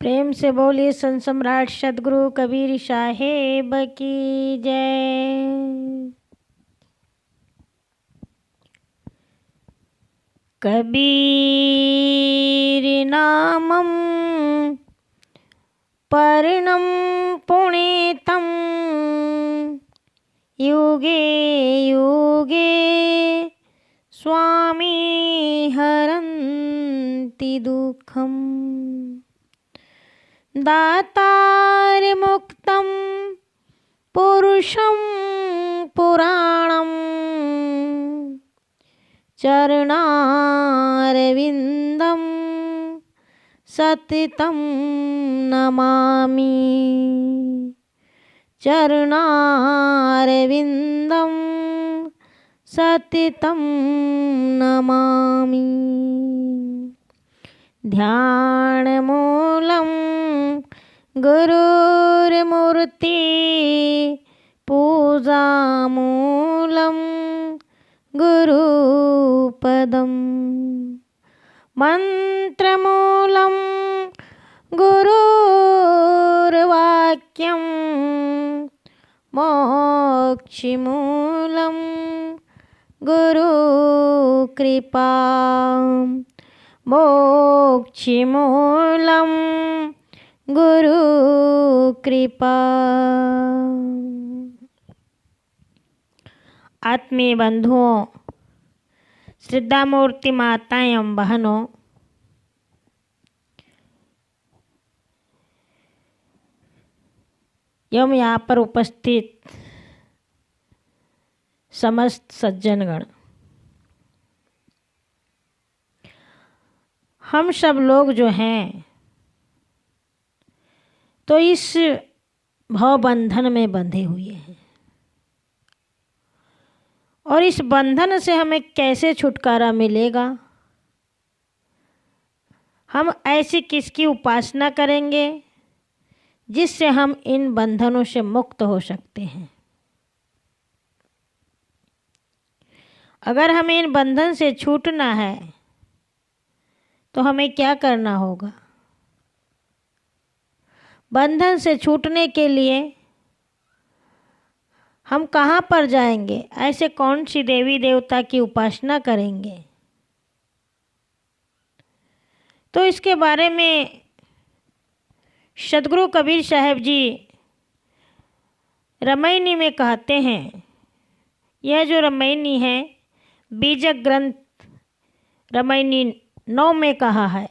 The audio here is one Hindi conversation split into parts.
प्रेम से बोलिए संत सम्राट सदगुरु कबीर साहेब की जय। कबीर नामं पर्णं पुनीतं युगे युगे स्वामी हरन्ति दुःखम्। दातार मुक्तं पुरुषं पुराणं चरणारविन्दं सततं नमामि। चरणारविन्दं सततं नमामि। ध्यानमूलं गुरुर्मूर्ति पूजामूलं गुरुपदम्। मन्त्रमूलं गुरुर्वाक्यं मोक्षमूलं गुरुकृपा। मोक्षमूलं गुरुकृपा। आत्मीय बंधुओं, श्रद्धामूर्ति माताएं एवं बहनों, एवं यहाँ पर उपस्थित समस्त सज्जनगण, हम सब लोग जो हैं तो इस भव बंधन में बंधे हुए हैं और इस बंधन से हमें कैसे छुटकारा मिलेगा। हम ऐसी किसकी उपासना करेंगे जिससे हम इन बंधनों से मुक्त हो सकते हैं। अगर हमें इन बंधन से छूटना है तो हमें क्या करना होगा। बंधन से छूटने के लिए हम कहाँ पर जाएंगे, ऐसे कौन सी देवी देवता की उपासना करेंगे। तो इसके बारे में सदगुरु कबीर साहब जी रामायणी में कहते हैं। यह जो रामायणी है बीजक ग्रंथ रामायणी 9 में कहा है।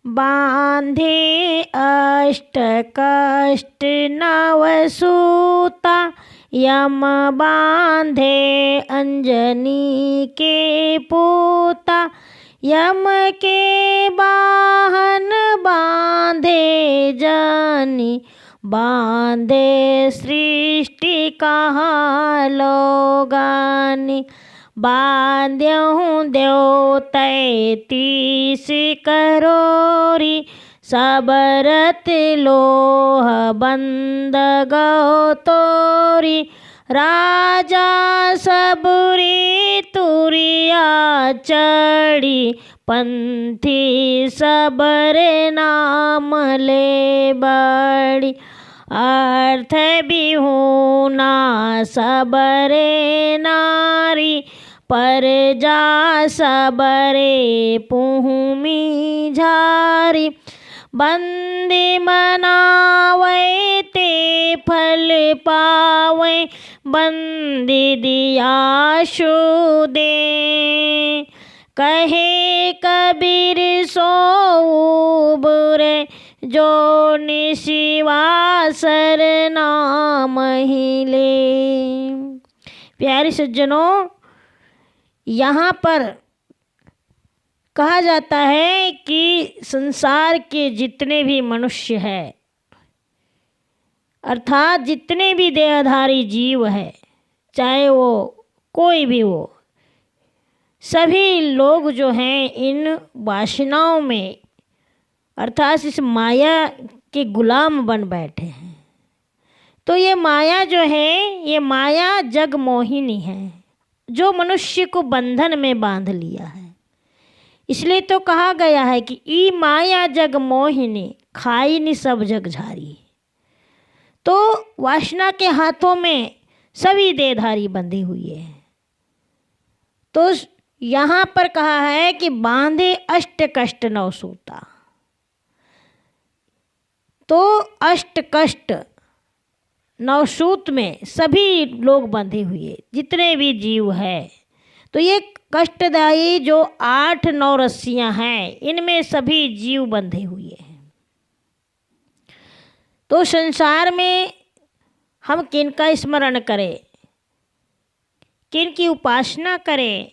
बांधे अष्ट कष्ट नव सूता, यम बांधे अंजनी के पूता। यम के वाहन बांधे जानी, बांधे सृष्टि कहाँ लोगानी। बांध्यहूँ देव 33 करोरी, सबरत लोह बंद गौ तोरी। राजा सबरी तुरिया चढ़ी, पंथी सबरे नाम ले बड़ी। अर्थ बिहुना सबरे नारी, परजा सबरे पुहुमी झारी। बंदी मनावे ते फल पावे, बंदी दियाशु दे। कहे कबीर सो बुरे, जो निशिवासर नाम ही ले। प्यारे सज्जनों, यहाँ पर कहा जाता है कि संसार के जितने भी मनुष्य हैं, अर्थात जितने भी देहधारी जीव है, चाहे वो कोई भी हो, सभी लोग जो हैं इन वासनाओं में अर्थात इस माया के गुलाम बन बैठे हैं। तो ये माया जो है, ये माया जग मोहिनी है जो मनुष्य को बंधन में बांध लिया है। इसलिए तो कहा गया है कि ई माया जग मोहिनी खाई नि सब जग झारी। तो वासना के हाथों में सभी देहधारी बंधी हुई है। तो यहाँ पर कहा है कि बांधे अष्ट कष्ट नौ सूता। तो अष्ट कष्ट नवसूत में सभी लोग बंधे हुए जितने भी जीव है। तो ये कष्टदायी जो 8-9 रस्सियां हैं इनमें सभी जीव बंधे हुए हैं। तो संसार में हम किनका स्मरण करें, किनकी उपासना करें,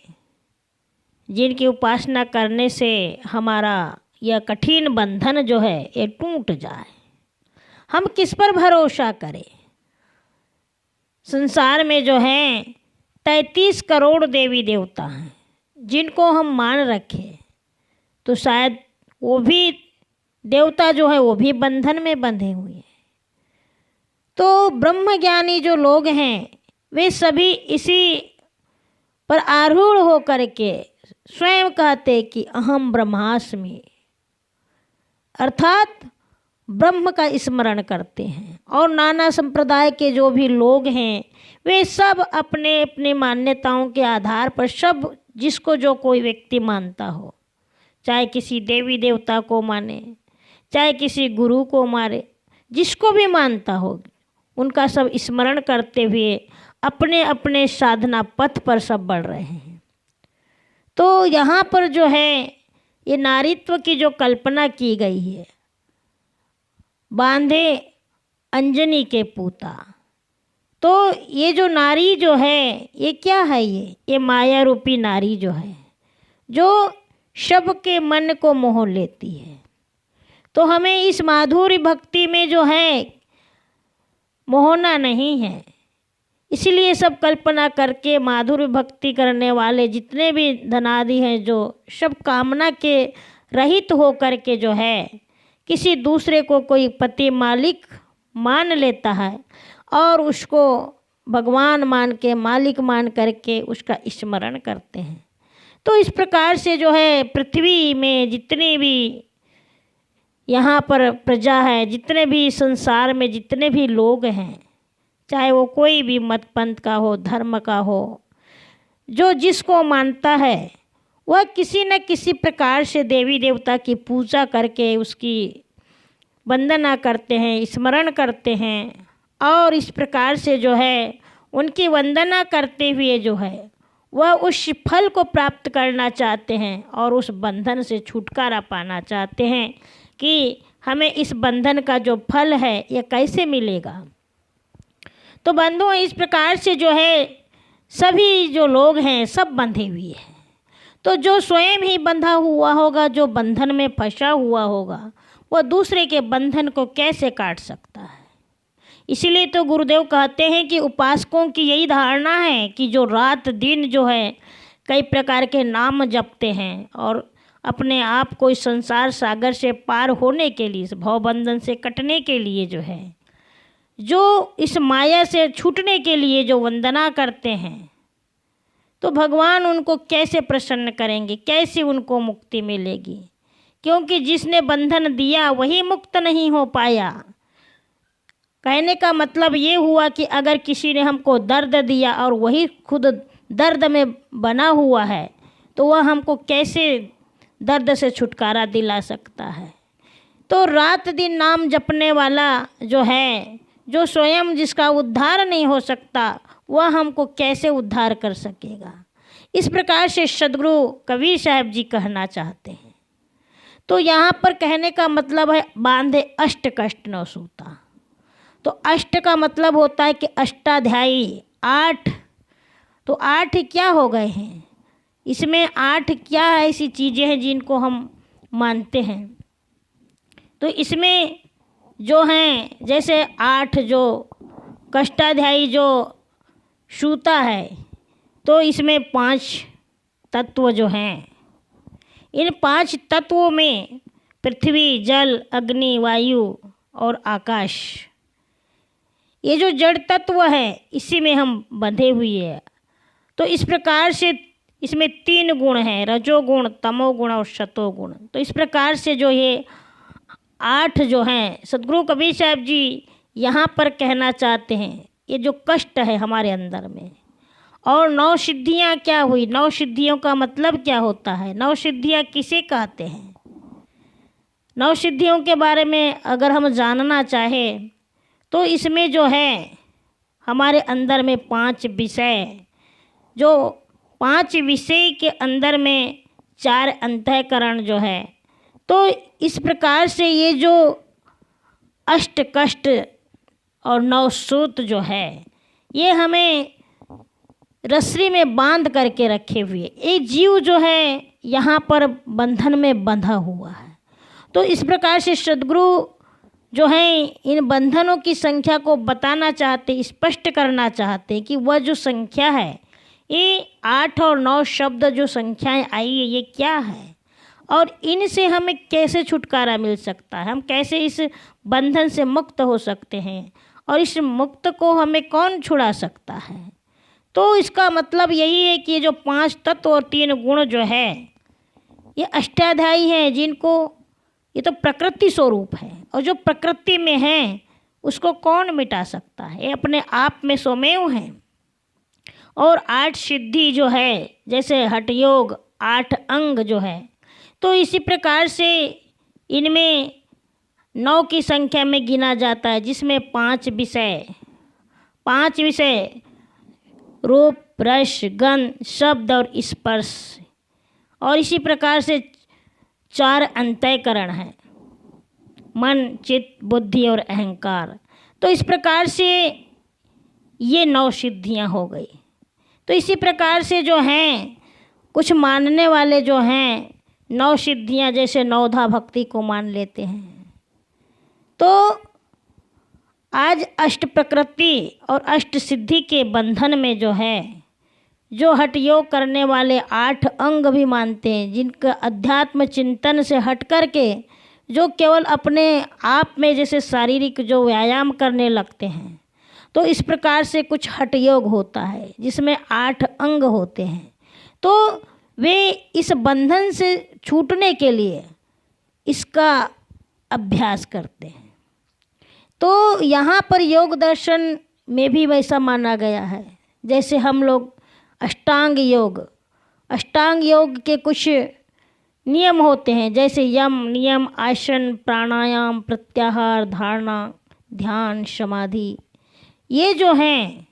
जिनकी उपासना करने से हमारा यह कठिन बंधन जो है ये टूट जाए। हम किस पर भरोसा करें। संसार में जो हैं 33 करोड़ देवी देवता हैं जिनको हम मान रखें, तो शायद वो भी देवता जो है वो भी बंधन में बंधे हुए हैं। तो ब्रह्मज्ञानी जो लोग हैं वे सभी इसी पर आरूढ़ होकर के स्वयं कहते कि अहम ब्रह्मास्मि, अर्थात ब्रह्म का स्मरण करते हैं। और नाना संप्रदाय के जो भी लोग हैं वे सब अपने अपने मान्यताओं के आधार पर सब जिसको जो कोई व्यक्ति मानता हो, चाहे किसी देवी देवता को माने, चाहे किसी गुरु को मारे, जिसको भी मानता हो उनका सब स्मरण करते हुए अपने अपने साधना पथ पर सब बढ़ रहे हैं। तो यहाँ पर जो है ये नारीत्व की जो कल्पना की गई है, बांधे अंजनी के पूता। तो ये जो नारी जो है ये क्या है, ये माया रूपी नारी जो है जो सबके मन को मोह लेती है। तो हमें इस माधुर्य भक्ति में जो है मोहना नहीं है। इसलिए सब कल्पना करके माधुर्य भक्ति करने वाले जितने भी धनादि हैं जो सब कामना के रहित हो कर के जो है किसी दूसरे को कोई पति मालिक मान लेता है और उसको भगवान मान के मालिक मान करके उसका स्मरण करते हैं। तो इस प्रकार से जो है पृथ्वी में जितने भी यहाँ पर प्रजा है, जितने भी संसार में जितने भी लोग हैं, चाहे वो कोई भी मत पंथ का हो, धर्म का हो, जो जिसको मानता है वह किसी न किसी प्रकार से देवी देवता की पूजा करके उसकी वंदना करते हैं, स्मरण करते हैं। और इस प्रकार से जो है उनकी वंदना करते हुए जो है वह उस फल को प्राप्त करना चाहते हैं और उस बंधन से छुटकारा पाना चाहते हैं कि हमें इस बंधन का जो फल है ये कैसे मिलेगा। तो बंधुओं इस प्रकार से जो है सभी जो लोग हैं सब बंधे हुए हैं। तो जो स्वयं ही बंधा हुआ होगा, जो बंधन में फंसा हुआ होगा, वह दूसरे के बंधन को कैसे काट सकता है। इसीलिए तो गुरुदेव कहते हैं कि उपासकों की यही धारणा है कि जो रात दिन जो है कई प्रकार के नाम जपते हैं और अपने आप को इस संसार सागर से पार होने के लिए, इस भवबंधन से कटने के लिए जो है, जो इस माया से छूटने के लिए जो वंदना करते हैं, तो भगवान उनको कैसे प्रसन्न करेंगे, कैसे उनको मुक्ति मिलेगी। क्योंकि जिसने बंधन दिया वही मुक्त नहीं हो पाया। कहने का मतलब ये हुआ कि अगर किसी ने हमको दर्द दिया और वही खुद दर्द में बना हुआ है तो वह हमको कैसे दर्द से छुटकारा दिला सकता है। तो रात दिन नाम जपने वाला जो है, जो स्वयं जिसका उद्धार नहीं हो सकता, वह हमको कैसे उद्धार कर सकेगा। इस प्रकार से सद्गुरु कबीर साहब जी कहना चाहते हैं। तो यहाँ पर कहने का मतलब है बांधे अष्ट कष्ट नौ सूता। तो अष्ट का मतलब होता है कि अष्टाध्यायी, 8। तो 8 क्या हो गए हैं, इसमें 8 क्या ऐसी चीज़ें हैं जिनको हम मानते हैं। तो इसमें जो हैं जैसे 8 जो कष्टाध्यायी जो सूता है, तो इसमें 5 तत्व जो हैं, इन 5 तत्वों में पृथ्वी, जल, अग्नि, वायु और आकाश, ये जो जड़ तत्व है इसी में हम बंधे हुए हैं। तो इस प्रकार से इसमें 3 गुण हैं, रजोगुण, तमोगुण और सतोगुण। तो इस प्रकार से जो ये 8 जो हैं सदगुरु कबीर साहब जी यहाँ पर कहना चाहते हैं, ये जो कष्ट है हमारे अंदर में। और 9 सिद्धियाँ क्या हुई, 9 सिद्धियों का मतलब क्या होता है, 9 सिद्धियाँ किसे कहते हैं। 9 सिद्धियों के बारे में अगर हम जानना चाहें तो इसमें जो है हमारे अंदर में 5 विषय, जो 5 विषय के अंदर में 4 अंतःकरण जो है, तो इस प्रकार से ये जो अष्ट कष्ट और 9 सूत जो है ये हमें रस्सी में बांध करके रखे हुए, ये जीव जो है यहाँ पर बंधन में बंधा हुआ है। तो इस प्रकार से सद्गुरु जो हैं इन बंधनों की संख्या को बताना चाहते, स्पष्ट करना चाहते कि वह जो संख्या है, ये 8 और 9 शब्द जो संख्याएं आई है ये क्या है, और इनसे हमें कैसे छुटकारा मिल सकता है, हम कैसे इस बंधन से मुक्त हो सकते हैं, और इस मुक्त को हमें कौन छुड़ा सकता है। तो इसका मतलब यही है कि ये जो 5 तत्व और 3 गुण जो है ये अष्टाध्यायी हैं, जिनको ये तो प्रकृति स्वरूप है, और जो प्रकृति में है उसको कौन मिटा सकता है, ये अपने आप में स्वमेव हैं। और 8 सिद्धि जो है, जैसे हठ योग 8 अंग जो है, तो इसी प्रकार से इनमें 9 की संख्या में गिना जाता है, जिसमें 5 विषय रूप, रस, गंध, शब्द और स्पर्श, और इसी प्रकार से 4 अंतःकरण हैं, मन, चित्त, बुद्धि और अहंकार। तो इस प्रकार से ये 9 सिद्धियां हो गई। तो इसी प्रकार से जो हैं कुछ मानने वाले जो हैं 9 सिद्धियां जैसे नवधा भक्ति को मान लेते हैं। तो आज अष्ट प्रकृति और अष्ट सिद्धि के बंधन में जो है, जो हठ योग करने वाले 8 अंग भी मानते हैं, जिनका अध्यात्म चिंतन से हट कर के जो केवल अपने आप में जैसे शारीरिक जो व्यायाम करने लगते हैं, तो इस प्रकार से कुछ हठ योग होता है जिसमें 8 अंग होते हैं। तो वे इस बंधन से छूटने के लिए इसका अभ्यास करते हैं। तो यहाँ पर योग दर्शन में भी वैसा माना गया है, जैसे हम लोग अष्टांग योग के कुछ नियम होते हैं, जैसे यम, नियम, आसन, प्राणायाम, प्रत्याहार, धारणा, ध्यान, समाधि, ये जो हैं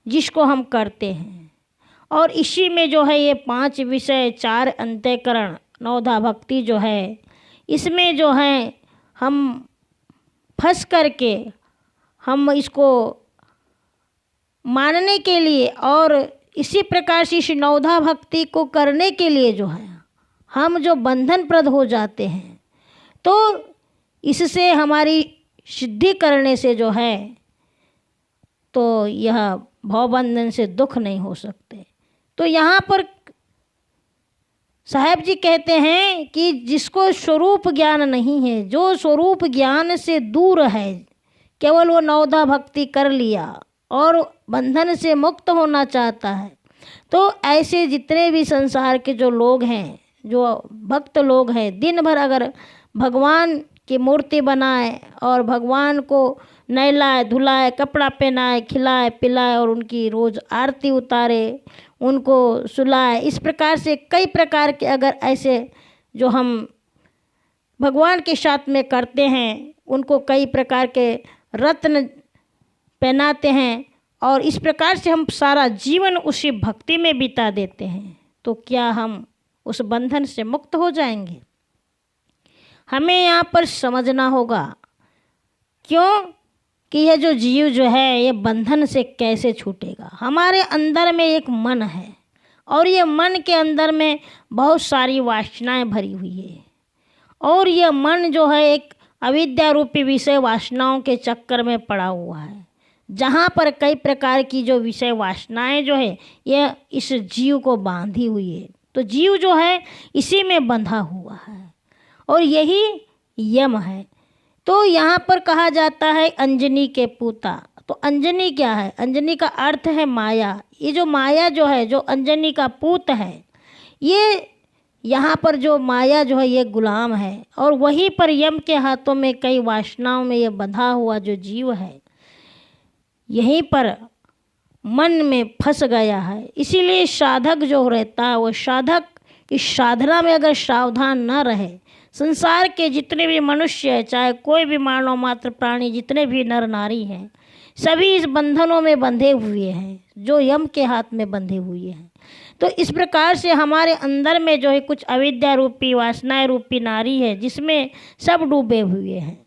जिसको हम करते हैं। और इसी में जो है ये 5 विषय, 4 अंतःकरण, नवधा भक्ति जो है, इसमें जो है हम फंस करके हम इसको मानने के लिए और इसी प्रकार से इस नवधा भक्ति को करने के लिए जो है हम जो बंधन प्रद हो जाते हैं, तो इससे हमारी सिद्धि करने से जो है तो यह भवबंधन से दुख नहीं हो सकते। तो यहाँ पर साहब जी कहते हैं कि जिसको स्वरूप ज्ञान नहीं है, जो स्वरूप ज्ञान से दूर है, केवल वो नवधा भक्ति कर लिया और बंधन से मुक्त होना चाहता है, तो ऐसे जितने भी संसार के जो लोग हैं, जो भक्त लोग हैं, दिन भर अगर भगवान की मूर्ति बनाए और भगवान को नहलाए धुलाए, कपड़ा पहनाए, खिलाए पिलाए और उनकी रोज़ आरती उतारे, उनको सुलाए, इस प्रकार से कई प्रकार के अगर ऐसे जो हम भगवान के साथ में करते हैं, उनको कई प्रकार के रत्न पहनाते हैं और इस प्रकार से हम सारा जीवन उसी भक्ति में बिता देते हैं, तो क्या हम उस बंधन से मुक्त हो जाएंगे? हमें यहाँ पर समझना होगा, क्यों कि यह जो जीव जो है ये बंधन से कैसे छूटेगा। हमारे अंदर में एक मन है और ये मन के अंदर में बहुत सारी वासनाएं भरी हुई है, और यह मन जो है एक अविद्या रूपी विषय वासनाओं के चक्कर में पड़ा हुआ है, जहाँ पर कई प्रकार की जो विषय वासनाएं जो है यह इस जीव को बांधी हुई है। तो जीव जो है इसी में बंधा हुआ है और यही यम है। तो यहाँ पर कहा जाता है अंजनी के पूता। तो अंजनी क्या है? अंजनी का अर्थ है माया। ये जो माया जो है, जो अंजनी का पूत है, ये यहाँ पर जो माया जो है ये गुलाम है, और वहीं पर यम के हाथों में कई वासनाओं में ये बंधा हुआ जो जीव है यहीं पर मन में फंस गया है। इसीलिए साधक जो रहता है वो साधक इस साधना में अगर सावधान न रहे, संसार के जितने भी मनुष्य हैं, चाहे कोई भी मानव मात्र प्राणी, जितने भी नर नारी हैं, सभी इस बंधनों में बंधे हुए हैं जो यम के हाथ में बंधे हुए हैं। तो इस प्रकार से हमारे अंदर में जो है कुछ अविद्या रूपी वासनाएं रूपी नारी है जिसमें सब डूबे हुए हैं।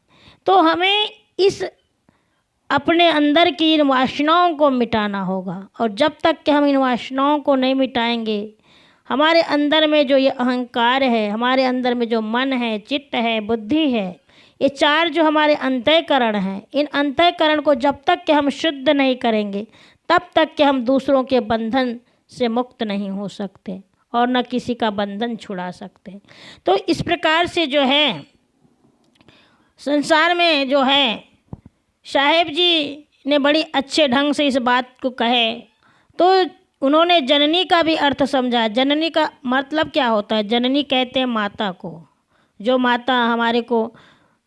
तो हमें इस अपने अंदर की इन वासनाओं को मिटाना होगा, और जब तक कि हम इन वासनाओं को नहीं मिटाएंगे, हमारे अंदर में जो ये अहंकार है, हमारे अंदर में जो मन है, चित्त है, बुद्धि है, ये चार जो हमारे अंतःकरण हैं, इन अंतःकरण को जब तक कि हम शुद्ध नहीं करेंगे तब तक कि हम दूसरों के बंधन से मुक्त नहीं हो सकते और न किसी का बंधन छुड़ा सकते। तो इस प्रकार से जो है संसार में जो है साहेब जी ने बड़ी अच्छे ढंग से इस बात को कहे। तो उन्होंने जननी का भी अर्थ समझा। जननी का मतलब क्या होता है? जननी कहते हैं माता को, जो माता हमारे को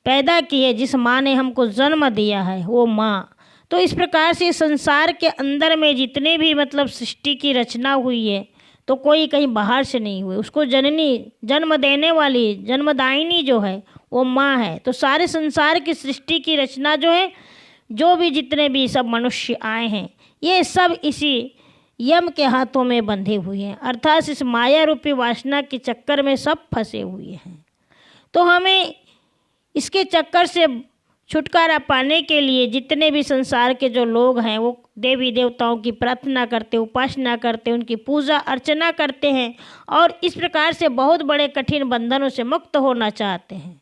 पैदा की है, जिस माँ ने हमको जन्म दिया है वो माँ। तो इस प्रकार से संसार के अंदर में जितने भी मतलब सृष्टि की रचना हुई है तो कोई कहीं बाहर से नहीं हुई, उसको जननी, जन्म देने वाली, जन्मदायिनी जो है वो माँ है। तो सारे संसार की सृष्टि की रचना जो है, जो भी जितने भी सब मनुष्य आए हैं, ये सब इसी यम के हाथों में बंधे हुए हैं, अर्थात इस माया रूपी वासना के चक्कर में सब फंसे हुए हैं। तो हमें इसके चक्कर से छुटकारा पाने के लिए जितने भी संसार के जो लोग हैं वो देवी देवताओं की प्रार्थना करते, उपासना करते, उनकी पूजा अर्चना करते हैं और इस प्रकार से बहुत बड़े कठिन बंधनों से मुक्त होना चाहते हैं।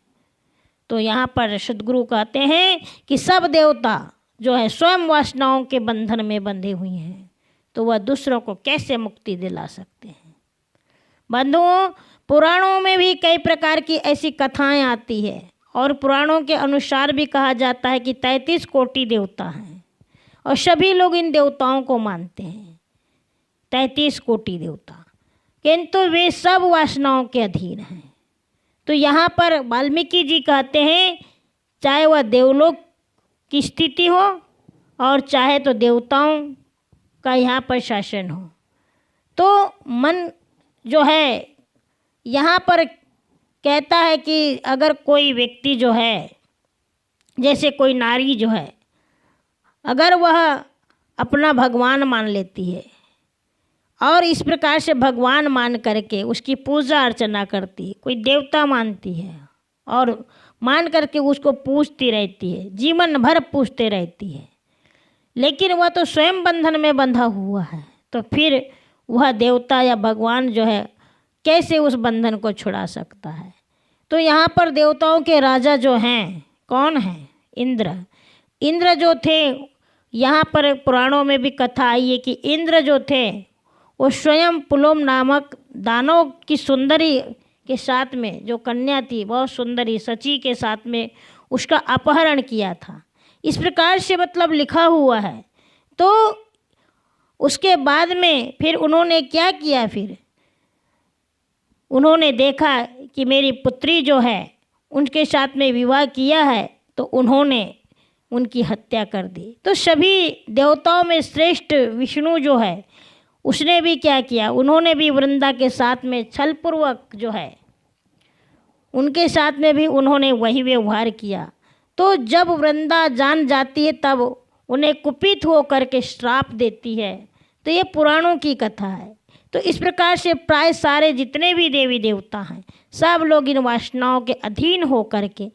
तो यहाँ पर सद्गुरु कहते हैं कि सब देवता जो है स्वयं वासनाओं के बंधन में बंधे हुए हैं, तो वह दूसरों को कैसे मुक्ति दिला सकते हैं। बंधुओं, पुराणों में भी कई प्रकार की ऐसी कथाएं आती है और पुराणों के अनुसार भी कहा जाता है कि 33 कोटि देवता हैं और सभी लोग इन देवताओं को मानते हैं, 33 कोटि देवता, किंतु वे सब वासनाओं के अधीन हैं। तो यहाँ पर वाल्मीकि जी कहते हैं चाहे वह देवलोक की स्थिति हो और चाहे तो देवताओं का यहाँ पर शासन हो, तो मन जो है यहाँ पर कहता है कि अगर कोई व्यक्ति जो है, जैसे कोई नारी जो है, अगर वह अपना भगवान मान लेती है और इस प्रकार से भगवान मान करके उसकी पूजा अर्चना करती है, कोई देवता मानती है और मान करके उसको पूजती रहती है, जीवन भर पूजते रहती है, लेकिन वह तो स्वयं बंधन में बंधा हुआ है, तो फिर वह देवता या भगवान जो है कैसे उस बंधन को छुड़ा सकता है। तो यहाँ पर देवताओं के राजा जो हैं, कौन हैं? इंद्र। इंद्र जो थे, यहाँ पर पुराणों में भी कथा आई है कि इंद्र जो थे वो स्वयं पुलोम नामक दानव की सुंदरी के साथ में, जो कन्या थी बहुत सुंदरी सची के साथ में, उसका अपहरण किया था। इस प्रकार से मतलब लिखा हुआ है। तो उसके बाद में फिर उन्होंने क्या किया, फिर उन्होंने देखा कि मेरी पुत्री जो है उनके साथ में विवाह किया है, तो उन्होंने उनकी हत्या कर दी। तो सभी देवताओं में श्रेष्ठ विष्णु जो है उसने भी क्या किया, उन्होंने भी वृंदा के साथ में छलपूर्वक जो है उनके साथ में भी उन्होंने वही व्यवहार किया। तो जब वृंदा जान जाती है तब उन्हें कुपित हो करके श्राप देती है। तो ये पुराणों की कथा है। तो इस प्रकार से प्राय सारे जितने भी देवी देवता हैं सब लोग इन वासनाओं के अधीन हो करके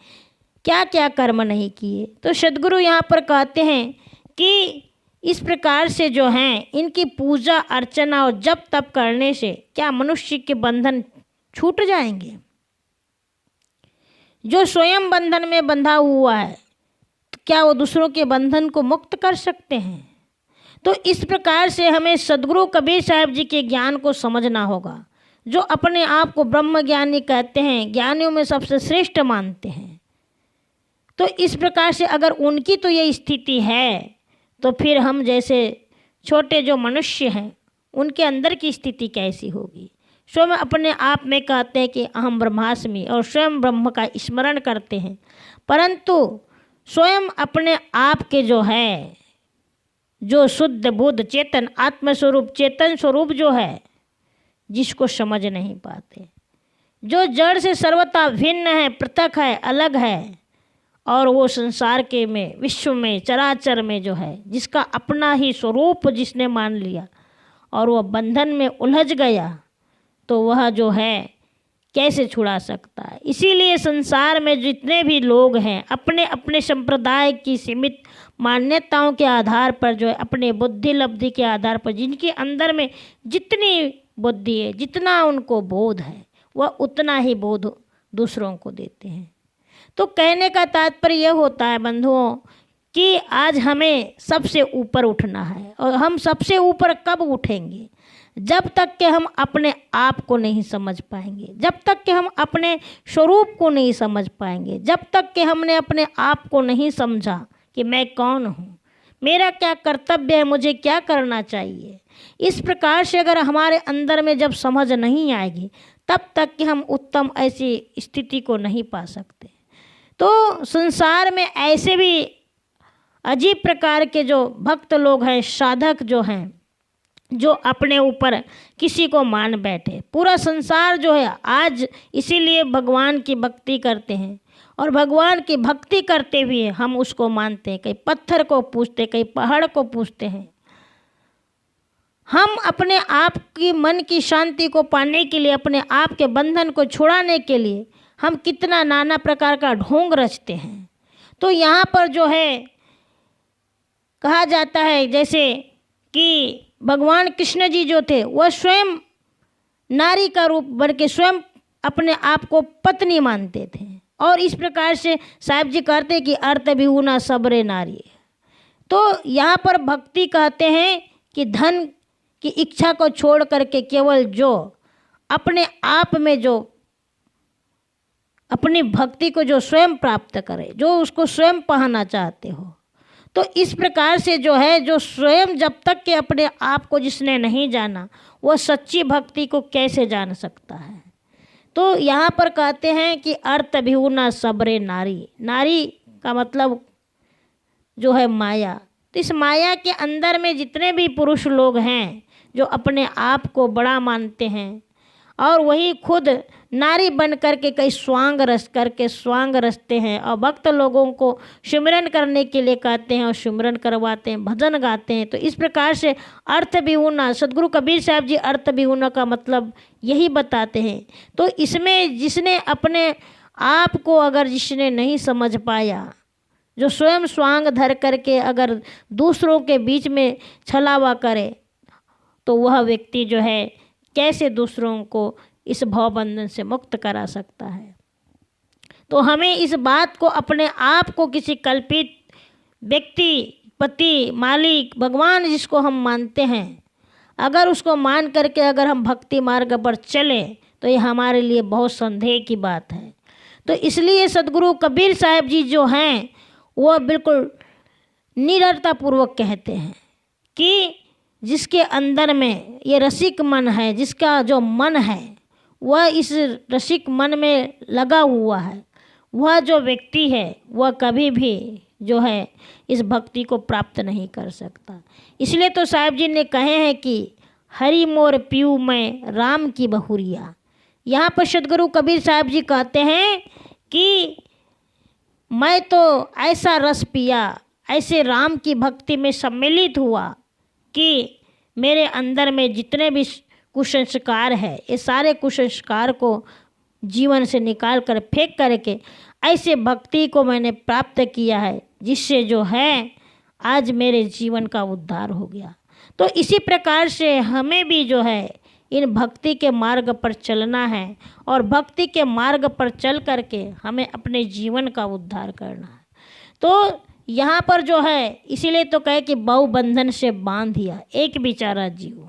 क्या क्या कर्म नहीं किए। तो सद्गुरु यहाँ पर कहते हैं कि इस प्रकार से जो हैं इनकी पूजा अर्चना और जप तप करने से क्या मनुष्य के बंधन छूट जाएंगे? जो स्वयं बंधन में बंधा हुआ है तो क्या वो दूसरों के बंधन को मुक्त कर सकते हैं? तो इस प्रकार से हमें सद्गुरु कबीर साहब जी के ज्ञान को समझना होगा, जो अपने आप को ब्रह्म ज्ञानी कहते हैं, ज्ञानियों में सबसे श्रेष्ठ मानते हैं। तो इस प्रकार से अगर उनकी तो ये स्थिति है, तो फिर हम जैसे छोटे जो मनुष्य हैं उनके अंदर की स्थिति कैसी होगी? स्वयं अपने आप में कहते हैं कि अहम ब्रह्मास्मि और स्वयं ब्रह्म का स्मरण करते हैं, परंतु स्वयं अपने आप के जो है, जो शुद्ध बुद्ध चेतन आत्मस्वरूप चेतन स्वरूप जो है, जिसको समझ नहीं पाते, जो जड़ से सर्वथा भिन्न है, पृथक है, अलग है, और वो संसार के में, विश्व में, चराचर में जो है, जिसका अपना ही स्वरूप जिसने मान लिया और वह बंधन में उलझ गया, तो वह जो है कैसे छुड़ा सकता है। इसीलिए संसार में जितने भी लोग हैं, अपने अपने संप्रदाय की सीमित मान्यताओं के आधार पर जो है, अपने बुद्धि लब्धि के आधार पर, जिनके अंदर में जितनी बुद्धि है, जितना उनको बोध है, वह उतना ही बोध दूसरों को देते हैं। तो कहने का तात्पर्य यह होता है बंधुओं कि आज हमें सबसे ऊपर उठना है, और हम सबसे ऊपर कब उठेंगे? जब तक कि हम अपने आप को नहीं समझ पाएंगे, जब तक कि हम अपने स्वरूप को नहीं समझ पाएंगे, जब तक कि हमने अपने आप को नहीं समझा कि मैं कौन हूँ, मेरा क्या कर्तव्य है, मुझे क्या करना चाहिए। इस प्रकार से अगर हमारे अंदर में जब समझ नहीं आएगी, तब तक कि हम उत्तम ऐसी स्थिति को नहीं पा सकते। तो संसार में ऐसे भी अजीब प्रकार के जो भक्त लोग हैं, साधक जो हैं, जो अपने ऊपर किसी को मान बैठे। पूरा संसार जो है आज इसीलिए भगवान की भक्ति करते हैं, और भगवान की भक्ति करते हुए हम उसको मानते हैं। कई पत्थर को पूजते, कई पहाड़ को पूजते हैं। हम अपने आप की मन की शांति को पाने के लिए, अपने आप के बंधन को छुड़ाने के लिए हम कितना नाना प्रकार का ढोंग रचते हैं। तो यहाँ पर जो है कहा जाता है, जैसे कि भगवान कृष्ण जी जो थे, वह स्वयं नारी का रूप बन के स्वयं अपने आप को पत्नी मानते थे, और इस प्रकार से साहिब जी कहते हैं कि अर्थ विहुना सबरे नारी। तो यहाँ पर भक्ति कहते हैं कि धन की इच्छा को छोड़ करके केवल जो अपने आप में, जो अपनी भक्ति को जो स्वयं प्राप्त करे, जो उसको स्वयं पाना चाहते हो। तो इस प्रकार से जो है, जो स्वयं जब तक के अपने आप को जिसने नहीं जाना, वह सच्ची भक्ति को कैसे जान सकता है। तो यहाँ पर कहते हैं कि अर्थ विहुना सबरे नारी। नारी का मतलब जो है माया। तो इस माया के अंदर में जितने भी पुरुष लोग हैं, जो अपने आप को बड़ा मानते हैं, और वही खुद नारी बन करके कई स्वांग रचते हैं, और भक्त लोगों को सिमरन करने के लिए कहते हैं और सिमरन करवाते हैं, भजन गाते हैं। तो इस प्रकार से अर्थ विहुना, सदगुरु कबीर साहब जी अर्थ विहुना का मतलब यही बताते हैं। तो इसमें जिसने अपने आप को अगर जिसने नहीं समझ पाया, जो स्वयं स्वांग धर करके अगर दूसरों के बीच में छलावा करे, तो वह व्यक्ति जो है कैसे दूसरों को इस भवबंधन से मुक्त करा सकता है। तो हमें इस बात को, अपने आप को किसी कल्पित व्यक्ति, पति, मालिक, भगवान जिसको हम मानते हैं, अगर उसको मान करके अगर हम भक्ति मार्ग पर चले, तो ये हमारे लिए बहुत संदेह की बात है। तो इसलिए सदगुरु कबीर साहब जी जो हैं, वह बिल्कुल निडरतापूर्वक कहते हैं कि जिसके अंदर में ये रसिक मन है, जिसका जो मन है वह इस रसिक मन में लगा हुआ है, वह जो व्यक्ति है वह कभी भी जो है इस भक्ति को प्राप्त नहीं कर सकता। इसलिए तो साहब जी ने कहे हैं कि हरि मोर पीऊ मैं राम की बहुरिया। यहाँ पर सदगुरु कबीर साहब जी कहते हैं कि मैं तो ऐसा रस पिया, ऐसे राम की भक्ति में सम्मिलित हुआ कि मेरे अंदर में जितने भी कुसंस्कार है, ये सारे कुसंस्कार को जीवन से निकाल कर फेंक करके ऐसे भक्ति को मैंने प्राप्त किया है, जिससे जो है आज मेरे जीवन का उद्धार हो गया। तो इसी प्रकार से हमें भी जो है इन भक्ति के मार्ग पर चलना है, और भक्ति के मार्ग पर चल करके हमें अपने जीवन का उद्धार करना है। तो यहाँ पर जो है इसीलिए तो कहे कि बहु बंधन से बांध दिया एक बेचारा जीव।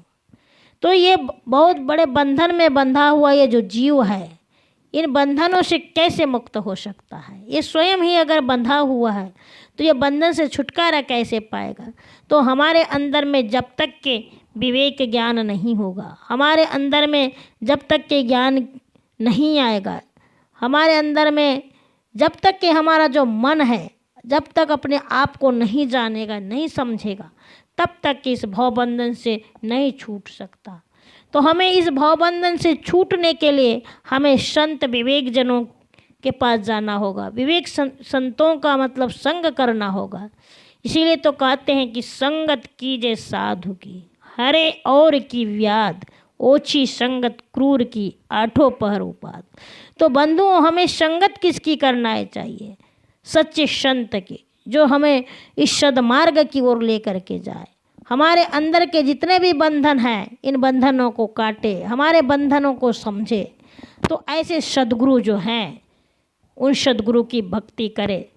तो ये बहुत बड़े बंधन में बंधा हुआ ये जो जीव है, इन बंधनों से कैसे मुक्त हो सकता है? ये स्वयं ही अगर बंधा हुआ है तो ये बंधन से छुटकारा कैसे पाएगा? तो हमारे अंदर में जब तक के विवेक ज्ञान नहीं होगा। हमारे अंदर में जब तक के ज्ञान नहीं आएगा, हमारे अंदर में जब तक कि हमारा जो मन है जब तक अपने आप को नहीं जानेगा, नहीं समझेगा, तब तक कि इस भवबंधन से नहीं छूट सकता। तो हमें इस भवबंधन से छूटने के लिए हमें संत विवेक जनों के पास जाना होगा। विवेक संतों का मतलब संग करना होगा। इसीलिए तो कहते हैं कि संगत कीजे साधु की, हरे और की व्याध, ओछी संगत क्रूर की, आठों पहर उपाद। तो बंधुओं, हमें संगत किसकी करना है चाहिए? सच्चे संत की, जो हमें इस सद्मार्ग की ओर लेकर के जाए। हमारे अंदर के जितने भी बंधन हैं, इन बंधनों को काटे, हमारे बंधनों को समझे। तो ऐसे सद्गुरु जो हैं, उन सद्गुरु की भक्ति करे।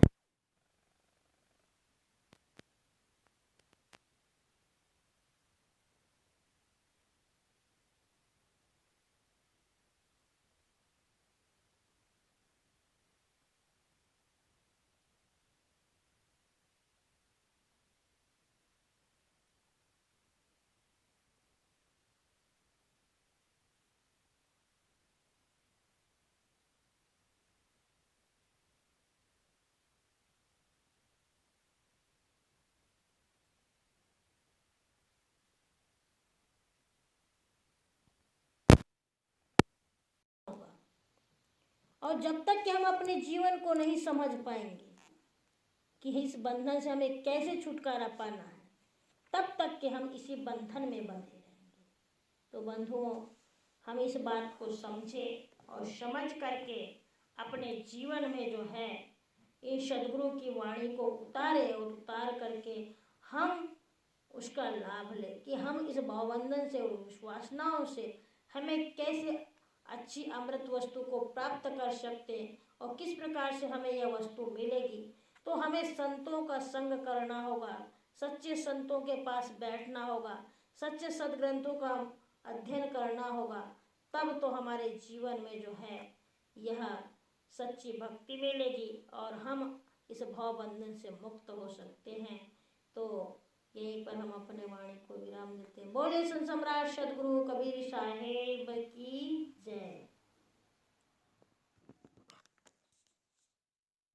और जब तक कि हम अपने जीवन को नहीं समझ पाएंगे कि इस बंधन से हमें कैसे छुटकारा पाना है, तब तक कि हम इसी बंधन में बंधे रहेंगे। तो बंधुओं, हम इस बात को समझें और समझ करके अपने जीवन में जो है इन सद्गुरु की वाणी को उतारे, और उतार करके हम उसका लाभ लें कि हम इस भावबंधन से और उस वासनाओं से हमें कैसे अच्छी अमृत वस्तु को प्राप्त कर सकते हैं और किस प्रकार से हमें यह वस्तु मिलेगी। तो हमें संतों का संग करना होगा, सच्चे संतों के पास बैठना होगा, सच्चे सदग्रंथों का अध्ययन करना होगा। तब तो हमारे जीवन में जो है यह सच्ची भक्ति मिलेगी और हम इस भवबंधन से मुक्त हो सकते हैं। तो यहीं पर हम अपने वाणी को विराम देते हैं। बोले संत सम्राट सद्गुरु कबीर साहेब की जय।